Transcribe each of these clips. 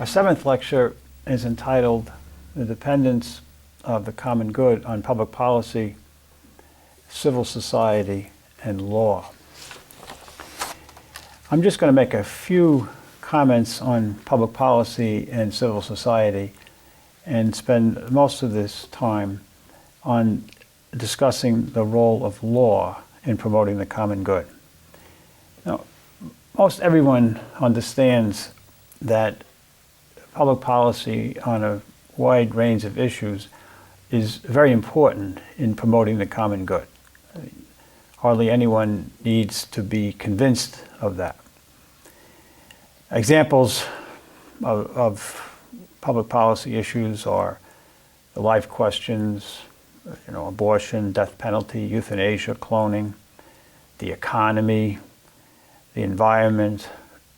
Our seventh lecture is entitled The Dependence of the Common Good on Public Policy, Civil Society, and Law. I'm just going to make a few comments on public policy and civil society and spend most of this time on discussing the role of law in promoting the common good. Now, most everyone understands that public policy on a wide range of issues is very important in promoting the common good. Hardly anyone needs to be convinced of that. Examples of public policy issues are the life questions, abortion, death penalty, euthanasia, cloning, the economy, the environment,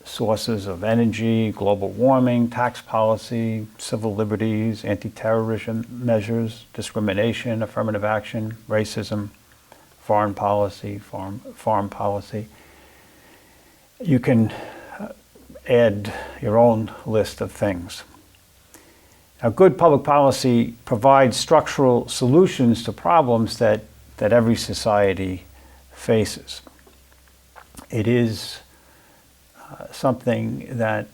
sources of energy, global warming, tax policy, civil liberties, anti-terrorism measures, discrimination, affirmative action, racism, foreign policy, foreign policy. You can add your own list of things. Now, good public policy provides structural solutions to problems that every society faces. It is something that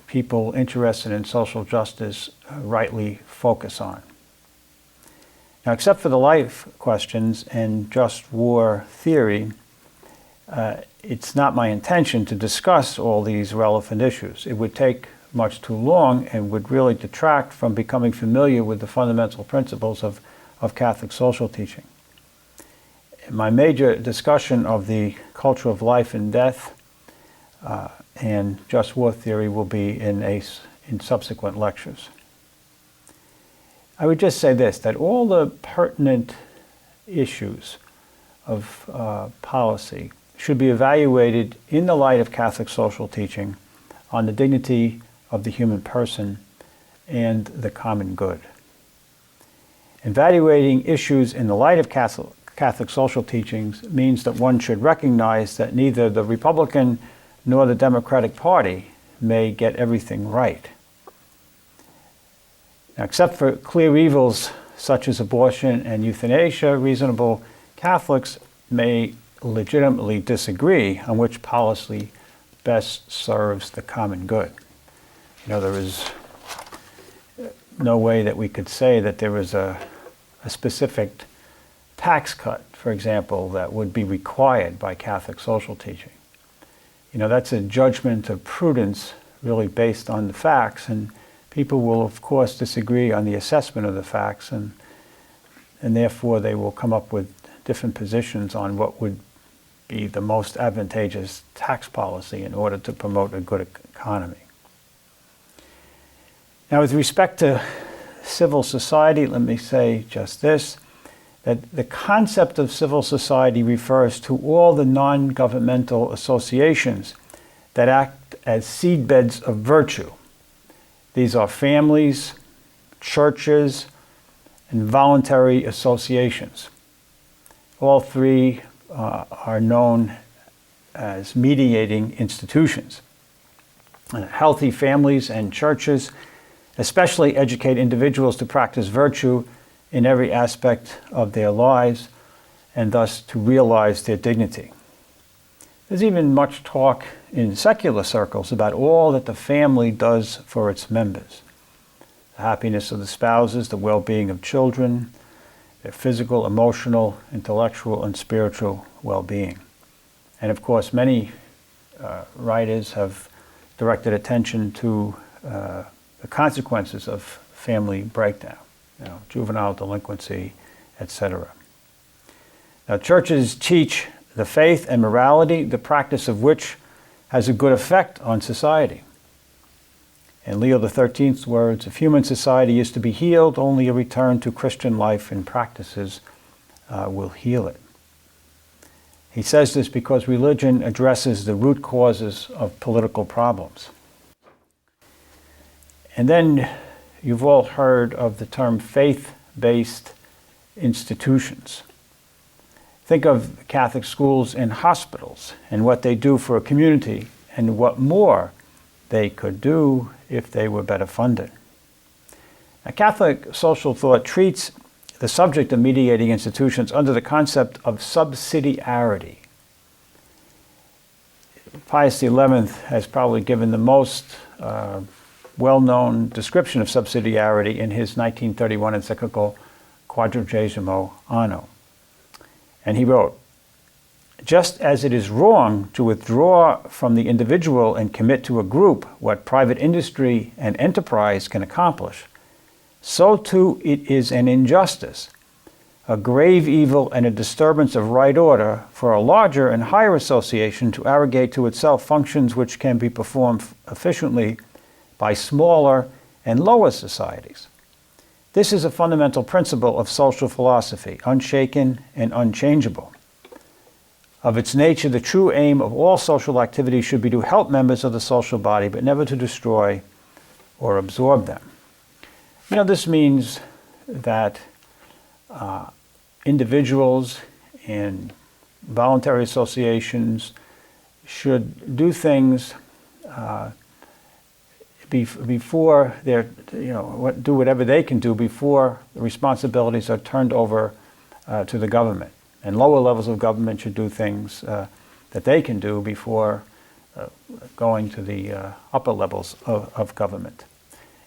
people interested in social justice rightly focus on. Now, except for the life questions and just war theory, it's not my intention to discuss all these relevant issues. It would take much too long and would really detract from becoming familiar with the fundamental principles of Catholic social teaching. My major discussion of the culture of life and death and just war theory will be in subsequent lectures. I would just say this, that all the pertinent issues of policy should be evaluated in the light of Catholic social teaching on the dignity of the human person and the common good. Evaluating issues in the light of Catholic social teachings means that one should recognize that neither the Republican nor the Democratic Party may get everything right. Now, except for clear evils such as abortion and euthanasia, reasonable Catholics may legitimately disagree on which policy best serves the common good. There is no way that we could say that there is a specific tax cut, for example, that would be required by Catholic social teaching. That's a judgment of prudence really based on the facts, and people will, of course, disagree on the assessment of the facts, and therefore they will come up with different positions on what would be the most advantageous tax policy in order to promote a good economy. Now, with respect to civil society, let me say just this, that the concept of civil society refers to all the non-governmental associations that act as seedbeds of virtue. These are families, churches, and voluntary associations. All three are known as mediating institutions. Healthy families and churches especially educate individuals to practice virtue in every aspect of their lives and thus to realize their dignity. There's even much talk in secular circles about all that the family does for its members. The happiness of the spouses, the well-being of children, their physical, emotional, intellectual, and spiritual well-being. And of course, many writers have directed attention to the consequences of family breakdown, juvenile delinquency, etc. Now, churches teach the faith and morality, the practice of which has a good effect on society. In Leo XIII's words, if human society is to be healed, only a return to Christian life and practices will heal it. He says this because religion addresses the root causes of political problems. And then you've all heard of the term faith-based institutions. Think of Catholic schools and hospitals and what they do for a community and what more they could do if they were better funded. Now, Catholic social thought treats the subject of mediating institutions under the concept of subsidiarity. Pius XI has probably given the most well-known description of subsidiarity in his 1931 encyclical Quadragesimo Anno. And he wrote, "Just as it is wrong to withdraw from the individual and commit to a group what private industry and enterprise can accomplish, so too it is an injustice, a grave evil and a disturbance of right order for a larger and higher association to arrogate to itself functions which can be performed efficiently by smaller and lower societies. This is a fundamental principle of social philosophy, unshaken and unchangeable. Of its nature, the true aim of all social activity should be to help members of the social body, but never to destroy or absorb them." You know, this means that individuals and voluntary associations should do things before they're, do whatever they can do before the responsibilities are turned over to the government. And lower levels of government should do things that they can do before going to the upper levels of government.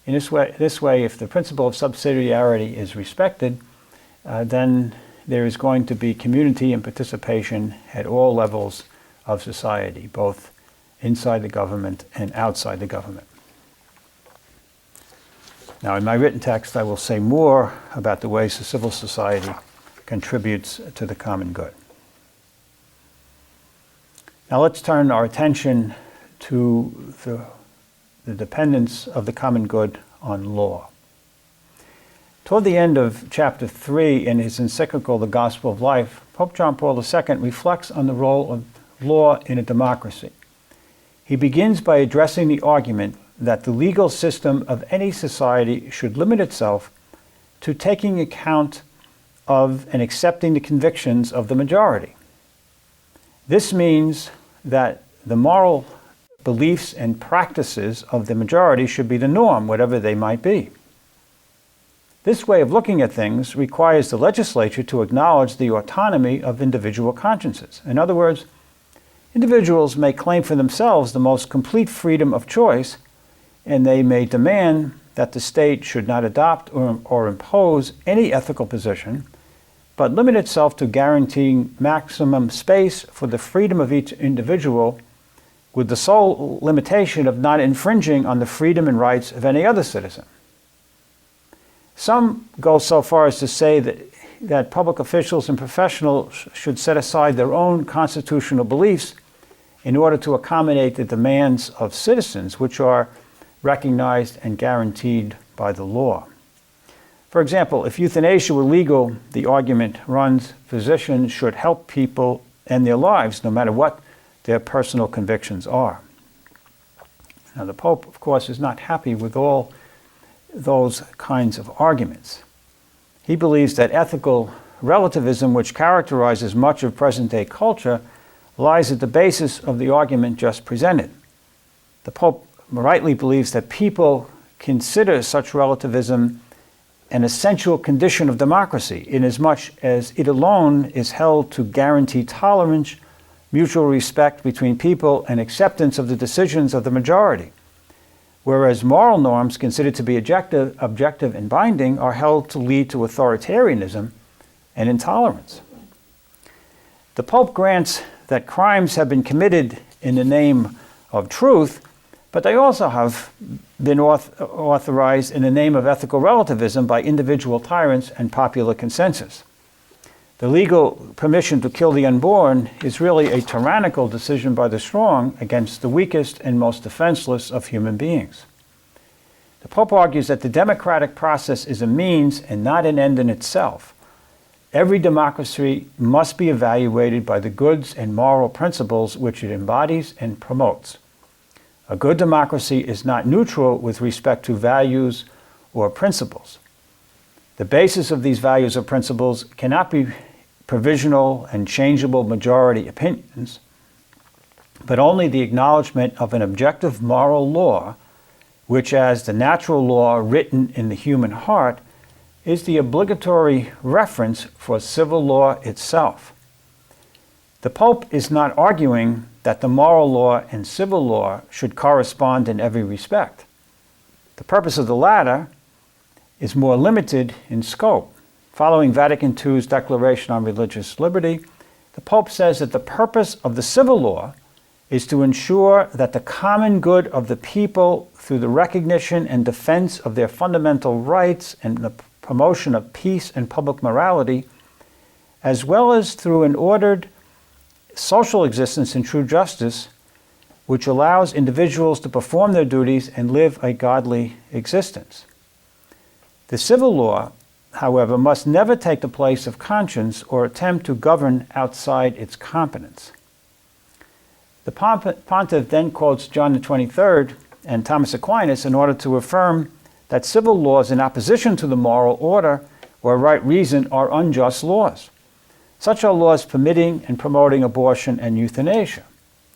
In this way, if the principle of subsidiarity is respected, then there is going to be community and participation at all levels of society, both inside the government and outside the government. Now, in my written text, I will say more about the ways the civil society contributes to the common good. Now, let's turn our attention to the dependence of the common good on law. Toward the end of chapter 3 in his encyclical, The Gospel of Life, Pope John Paul II reflects on the role of law in a democracy. He begins by addressing the argument that the legal system of any society should limit itself to taking account of and accepting the convictions of the majority. This means that the moral beliefs and practices of the majority should be the norm, whatever they might be. This way of looking at things requires the legislature to acknowledge the autonomy of individual consciences. In other words, individuals may claim for themselves the most complete freedom of choice, and they may demand that the state should not adopt or impose any ethical position, but limit itself to guaranteeing maximum space for the freedom of each individual, with the sole limitation of not infringing on the freedom and rights of any other citizen. Some go so far as to say that public officials and professionals should set aside their own constitutional beliefs in order to accommodate the demands of citizens, which are recognized and guaranteed by the law. For example, if euthanasia were legal, the argument runs, physicians should help people end their lives, no matter what their personal convictions are. Now, the Pope, of course, is not happy with all those kinds of arguments. He believes that ethical relativism, which characterizes much of present-day culture, lies at the basis of the argument just presented. The Pope rightly believes that people consider such relativism an essential condition of democracy, inasmuch as it alone is held to guarantee tolerance, mutual respect between people, and acceptance of the decisions of the majority, whereas moral norms considered to be objective and binding are held to lead to authoritarianism and intolerance. The Pope grants that crimes have been committed in the name of truth, but they also have been authorized in the name of ethical relativism by individual tyrants and popular consensus. The legal permission to kill the unborn is really a tyrannical decision by the strong against the weakest and most defenseless of human beings. The Pope argues that the democratic process is a means and not an end in itself. Every democracy must be evaluated by the goods and moral principles which it embodies and promotes. A good democracy is not neutral with respect to values or principles. The basis of these values or principles cannot be provisional and changeable majority opinions. but only the acknowledgement of an objective moral law, which, as the natural law written in the human heart, is the obligatory reference for civil law itself. The Pope is not arguing that the moral law and civil law should correspond in every respect. The purpose of the latter is more limited in scope. Following Vatican II's Declaration on Religious Liberty, the Pope says that the purpose of the civil law is to ensure that the common good of the people, through the recognition and defense of their fundamental rights and the promotion of peace and public morality, as well as through an ordered social existence in true justice, which allows individuals to perform their duties and live a godly existence. The civil law, however, must never take the place of conscience or attempt to govern outside its competence. The Pontiff then quotes John the 23rd and Thomas Aquinas in order to affirm that civil laws in opposition to the moral order or right reason are unjust laws. Such are laws permitting and promoting abortion and euthanasia.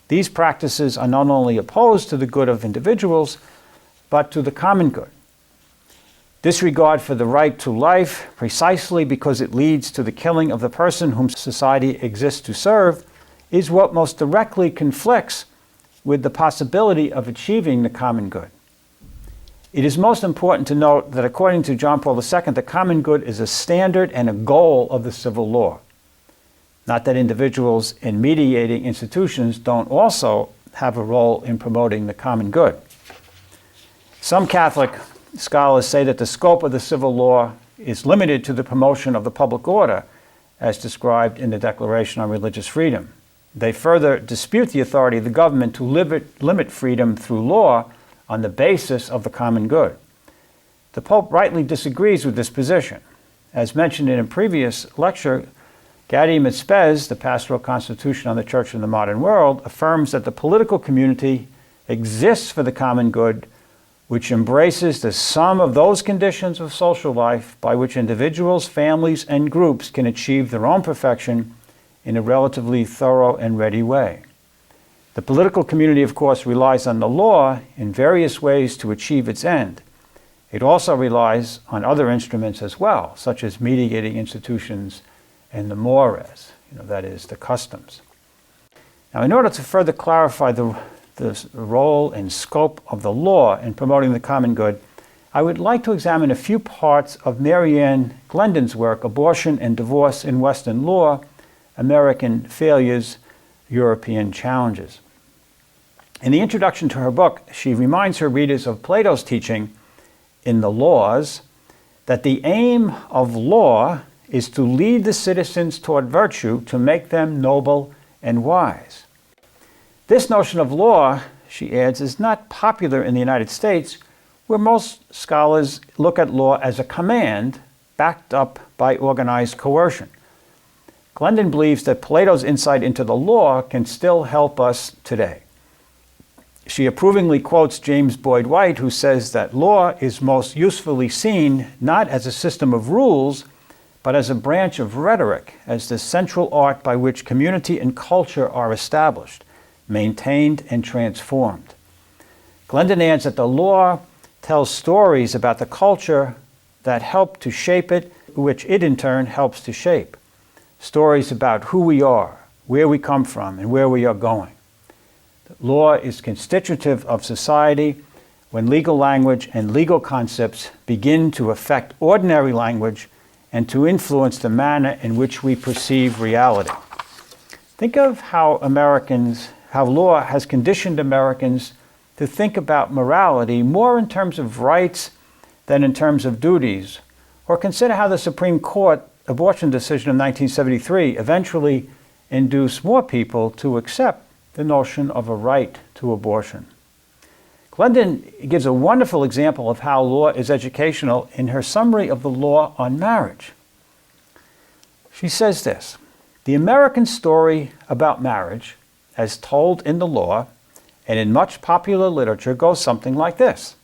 These practices are not only opposed to the good of individuals, but to the common good. Disregard for the right to life, precisely because it leads to the killing of the person whom society exists to serve, is what most directly conflicts with the possibility of achieving the common good. It is most important to note that according to John Paul II, the common good is a standard and a goal of the civil law. Not that individuals in mediating institutions don't also have a role in promoting the common good. Some Catholic scholars say that the scope of the civil law is limited to the promotion of the public order, as described in the Declaration on Religious Freedom. They further dispute the authority of the government to limit freedom through law on the basis of the common good. The Pope rightly disagrees with this position. As mentioned in a previous lecture, Gaudium et Spes, the Pastoral Constitution on the Church in the Modern World, affirms that the political community exists for the common good, which embraces the sum of those conditions of social life by which individuals, families, and groups can achieve their own perfection in a relatively thorough and ready way. The political community, of course, relies on the law in various ways to achieve its end. It also relies on other instruments as well, such as mediating institutions and the mores, that is, the customs. Now, in order to further clarify the role and scope of the law in promoting the common good, I would like to examine a few parts of Marianne Glendon's work, Abortion and Divorce in Western Law, American Failures, European Challenges. In the introduction to her book, she reminds her readers of Plato's teaching in the Laws that the aim of law is to lead the citizens toward virtue, to make them noble and wise. This notion of law, she adds, is not popular in the United States, where most scholars look at law as a command backed up by organized coercion. Glendon believes that Plato's insight into the law can still help us today. She approvingly quotes James Boyd White, who says that law is most usefully seen not as a system of rules, but as a branch of rhetoric, as the central art by which community and culture are established, maintained, and transformed. Glendon adds that the law tells stories about the culture that help to shape it, which it in turn helps to shape. Stories about who we are, where we come from, and where we are going. Law is constitutive of society when legal language and legal concepts begin to affect ordinary language and to influence the manner in which we perceive reality. Think of how law has conditioned Americans to think about morality more in terms of rights than in terms of duties, or consider how the Supreme Court abortion decision of 1973 eventually induced more people to accept the notion of a right to abortion. Glendon gives a wonderful example of how law is educational in her summary of the law on marriage. She says this: "The American story about marriage, as told in the law and in much popular literature, goes something like this.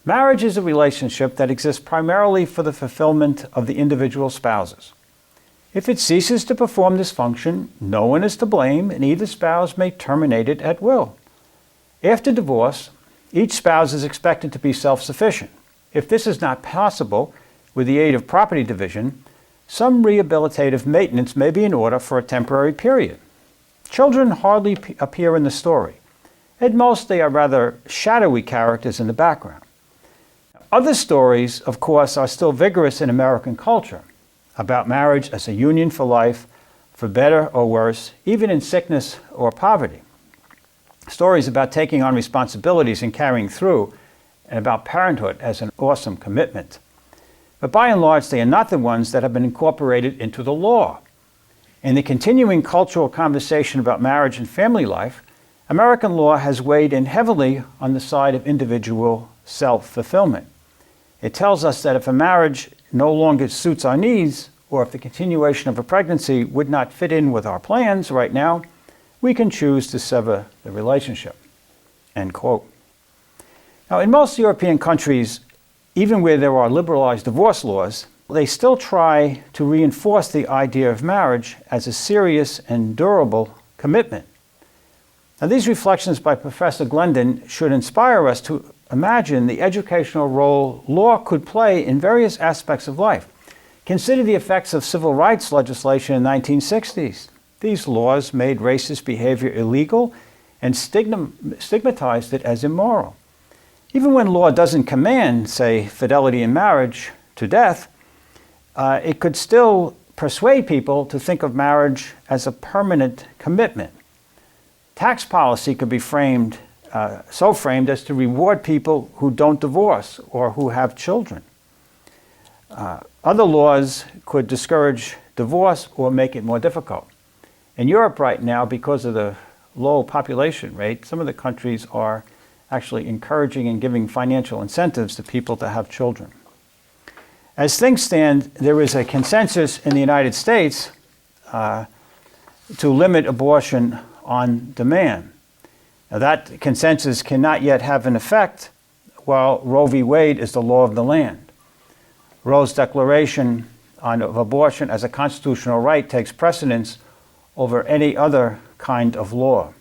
Marriage is a relationship that exists primarily for the fulfillment of the individual spouses. If it ceases to perform this function, no one is to blame, and either spouse may terminate it at will. After divorce, each spouse is expected to be self-sufficient. If this is not possible, with the aid of property division, some rehabilitative maintenance may be in order for a temporary period. Children hardly appear in the story. At most, they are rather shadowy characters in the background. Other stories, of course, are still vigorous in American culture, about marriage as a union for life, for better or worse, even in sickness or poverty. Stories about taking on responsibilities and carrying through, and about parenthood as an awesome commitment. But by and large, they are not the ones that have been incorporated into the law. In the continuing cultural conversation about marriage and family life, American law has weighed in heavily on the side of individual self-fulfillment. It tells us that if a marriage no longer suits our needs, or if the continuation of a pregnancy would not fit in with our plans right now, we can choose to sever the relationship. End quote. Now, in most European countries, even where there are liberalized divorce laws, they still try to reinforce the idea of marriage as a serious and durable commitment. Now, these reflections by Professor Glendon should inspire us to imagine the educational role law could play in various aspects of life. Consider the effects of civil rights legislation in the 1960s. These laws made racist behavior illegal and stigmatized it as immoral. Even when law doesn't command, say, fidelity in marriage to death, it could still persuade people to think of marriage as a permanent commitment. Tax policy could be so framed as to reward people who don't divorce or who have children. Other laws could discourage divorce or make it more difficult. In Europe right now, because of the low population rate, some of the countries are actually encouraging and giving financial incentives to people to have children. As things stand, there is a consensus in the United States to limit abortion on demand. Now, that consensus cannot yet have an effect while Roe v. Wade is the law of the land. Roe's declaration of abortion as a constitutional right takes precedence over any other kind of law.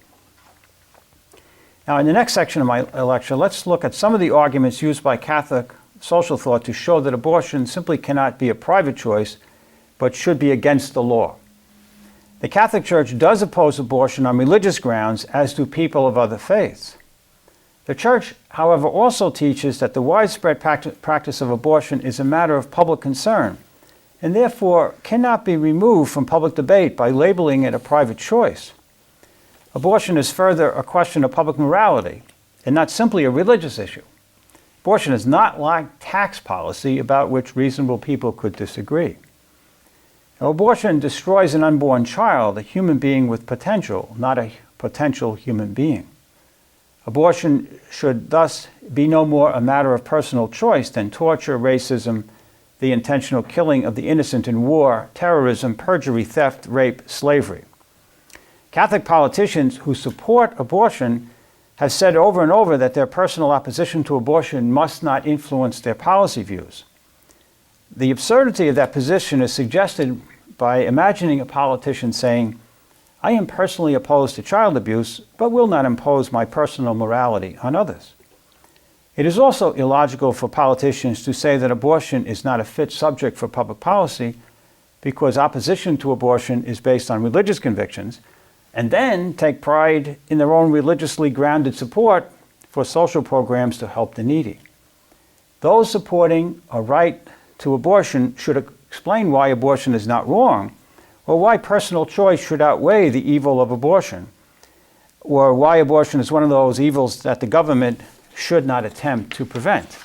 Now, in the next section of my lecture, let's look at some of the arguments used by Catholic social thought to show that abortion simply cannot be a private choice, but should be against the law. The Catholic Church does oppose abortion on religious grounds, as do people of other faiths. The Church, however, also teaches that the widespread practice of abortion is a matter of public concern, and therefore cannot be removed from public debate by labeling it a private choice. Abortion is further a question of public morality, and not simply a religious issue. Abortion is not like tax policy about which reasonable people could disagree. Now, abortion destroys an unborn child, a human being with potential, not a potential human being. Abortion should thus be no more a matter of personal choice than torture, racism, the intentional killing of the innocent in war, terrorism, perjury, theft, rape, slavery. Catholic politicians who support abortion have said over and over that their personal opposition to abortion must not influence their policy views. The absurdity of that position is suggested by imagining a politician saying, "I am personally opposed to child abuse, but will not impose my personal morality on others." It is also illogical for politicians to say that abortion is not a fit subject for public policy because opposition to abortion is based on religious convictions, and then take pride in their own religiously grounded support for social programs to help the needy. Those supporting a right to abortion should explain why abortion is not wrong, or why personal choice should outweigh the evil of abortion, or why abortion is one of those evils that the government should not attempt to prevent.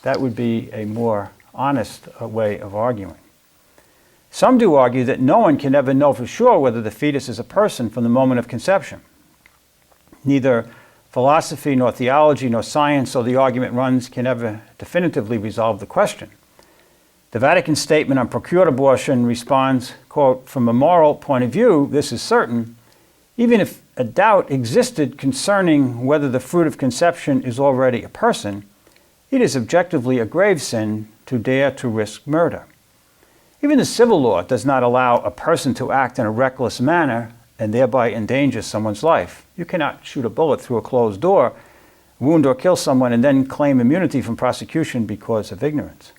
That would be a more honest way of arguing. Some do argue that no one can ever know for sure whether the fetus is a person from the moment of conception. Neither philosophy, nor theology, nor science, so the argument runs, can ever definitively resolve the question. The Vatican statement on procured abortion responds, quote, "From a moral point of view, this is certain. Even if a doubt existed concerning whether the fruit of conception is already a person, it is objectively a grave sin to dare to risk murder." Even the civil law does not allow a person to act in a reckless manner and thereby endanger someone's life. You cannot shoot a bullet through a closed door, wound or kill someone, and then claim immunity from prosecution because of ignorance.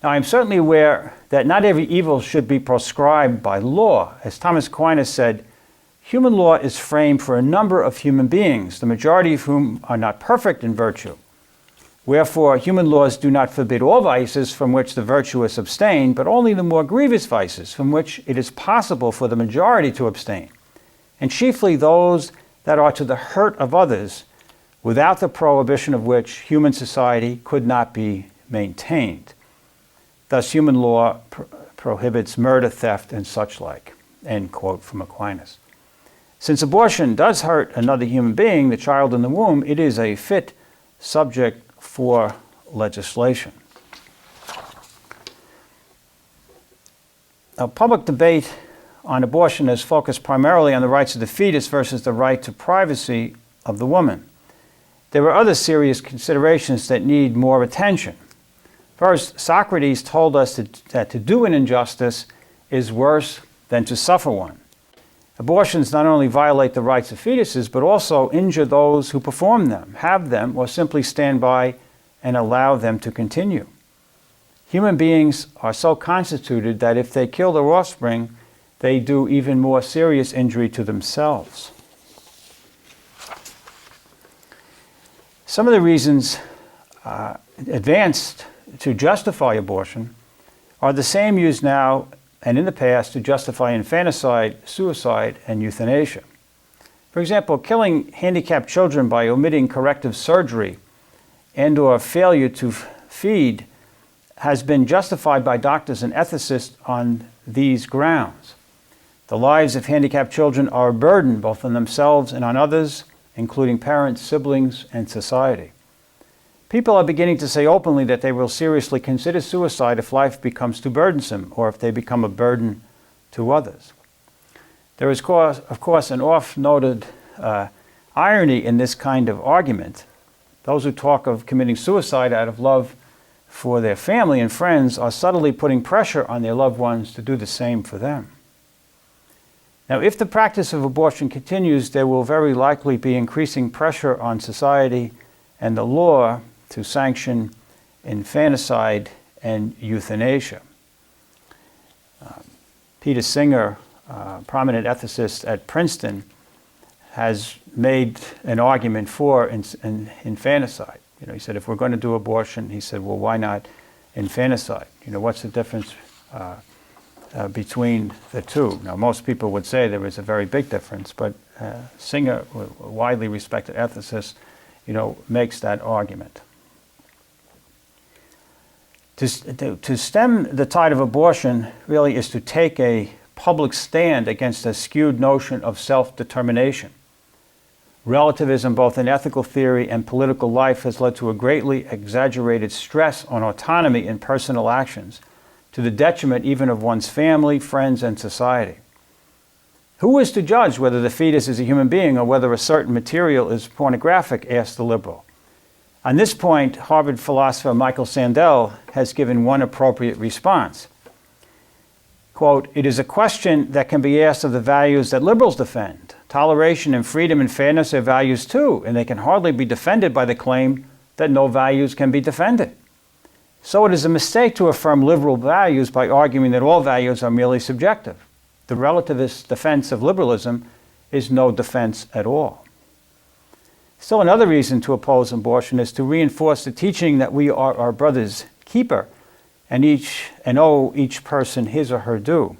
Now, I'm certainly aware that not every evil should be proscribed by law. As Thomas Aquinas said, human law is framed for a number of human beings, the majority of whom are not perfect in virtue. Wherefore, human laws do not forbid all vices from which the virtuous abstain, but only the more grievous vices from which it is possible for the majority to abstain, and chiefly those that are to the hurt of others, without the prohibition of which human society could not be maintained. Thus, human law prohibits murder, theft, and such like. End quote from Aquinas. Since abortion does hurt another human being, the child in the womb, it is a fit subject for legislation. Now, public debate on abortion is focused primarily on the rights of the fetus versus the right to privacy of the woman. There are other serious considerations that need more attention. First, Socrates told us that to do an injustice is worse than to suffer one. Abortions not only violate the rights of fetuses, but also injure those who perform them, have them, or simply stand by and allow them to continue. Human beings are so constituted that if they kill their offspring, they do even more serious injury to themselves. Some of the reasons advanced to justify abortion are the same used now and in the past to justify infanticide, suicide, and euthanasia. For example, killing handicapped children by omitting corrective surgery and or failure to feed has been justified by doctors and ethicists on these grounds. The lives of handicapped children are a burden both on themselves and on others, including parents, siblings, and society. People are beginning to say openly that they will seriously consider suicide if life becomes too burdensome or if they become a burden to others. There is, of course, an oft-noted irony in this kind of argument. Those who talk of committing suicide out of love for their family and friends are subtly putting pressure on their loved ones to do the same for them. Now, if the practice of abortion continues, there will very likely be increasing pressure on society and the law to sanction infanticide and euthanasia. Peter Singer, prominent ethicist at Princeton, has made an argument for infanticide. He said, if we're going to do abortion, he said, well, why not infanticide? What's the difference between the two? Now, most people would say there is a very big difference, but Singer, a widely respected ethicist, makes that argument. To stem the tide of abortion really is to take a public stand against a skewed notion of self-determination. Relativism, both in ethical theory and political life, has led to a greatly exaggerated stress on autonomy in personal actions, to the detriment even of one's family, friends, and society. Who is to judge whether the fetus is a human being or whether a certain material is pornographic, asked the liberal. On this point, Harvard philosopher Michael Sandel has given one appropriate response. Quote, "It is a question that can be asked of the values that liberals defend. Toleration and freedom and fairness are values too, and they can hardly be defended by the claim that no values can be defended. So it is a mistake to affirm liberal values by arguing that all values are merely subjective. The relativist defense of liberalism is no defense at all." Still another reason to oppose abortion is to reinforce the teaching that we are our brother's keeper and owe each person his or her due.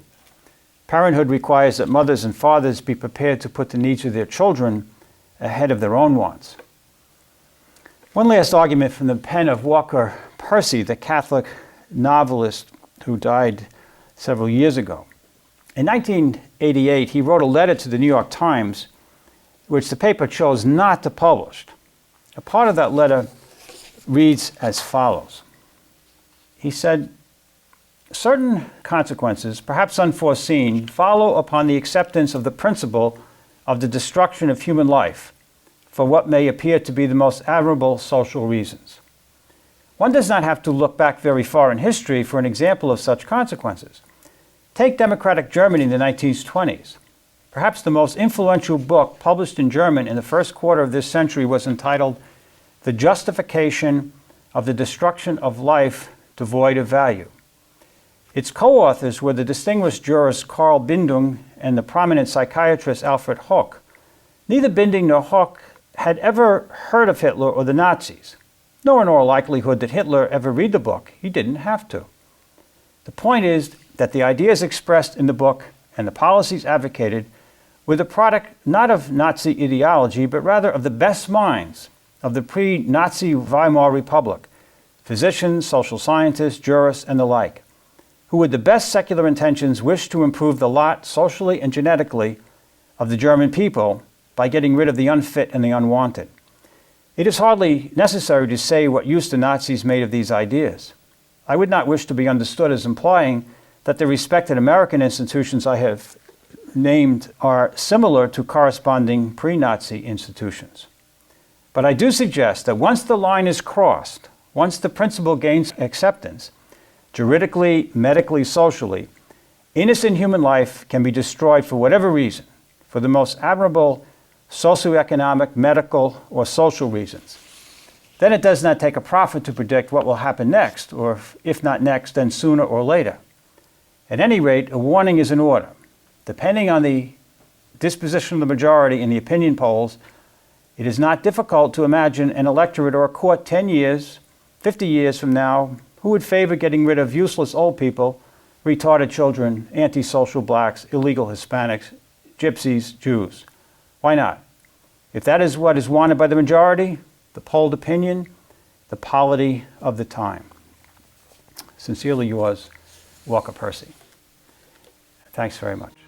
Parenthood requires that mothers and fathers be prepared to put the needs of their children ahead of their own wants. One last argument from the pen of Walker Percy, the Catholic novelist who died several years ago. In 1988, he wrote a letter to the New York Times, which the paper chose not to publish. A part of that letter reads as follows. He said, "Certain consequences, perhaps unforeseen, follow upon the acceptance of the principle of the destruction of human life for what may appear to be the most admirable social reasons. One does not have to look back very far in history for an example of such consequences. Take democratic Germany in the 1920s. Perhaps the most influential book published in German in the first quarter of this century was entitled The Justification of the Destruction of Life Devoid of Value. Its co-authors were the distinguished jurist Karl Bindung and the prominent psychiatrist Alfred Hoch. Neither Bindung nor Hoch had ever heard of Hitler or the Nazis, nor in all likelihood did Hitler ever read the book. He didn't have to. The point is that the ideas expressed in the book and the policies advocated were the product not of Nazi ideology, but rather of the best minds of the pre-Nazi Weimar Republic, physicians, social scientists, jurists, and the like, who with the best secular intentions wished to improve the lot socially and genetically of the German people by getting rid of the unfit and the unwanted. It is hardly necessary to say what use the Nazis made of these ideas. I would not wish to be understood as implying that the respected American institutions I have named are similar to corresponding pre-Nazi institutions. But I do suggest that once the line is crossed, once the principle gains acceptance, juridically, medically, socially, innocent human life can be destroyed for whatever reason, for the most admirable socioeconomic, medical, or social reasons. Then it does not take a prophet to predict what will happen next, or if not next, then sooner or later. At any rate, a warning is in order. Depending on the disposition of the majority in the opinion polls, it is not difficult to imagine an electorate or a court 10 years, 50 years from now who would favor getting rid of useless old people, retarded children, antisocial blacks, illegal Hispanics, gypsies, Jews. Why not? If that is what is wanted by the majority, the polled opinion, the polity of the time. Sincerely yours, Walker Percy. Thanks very much.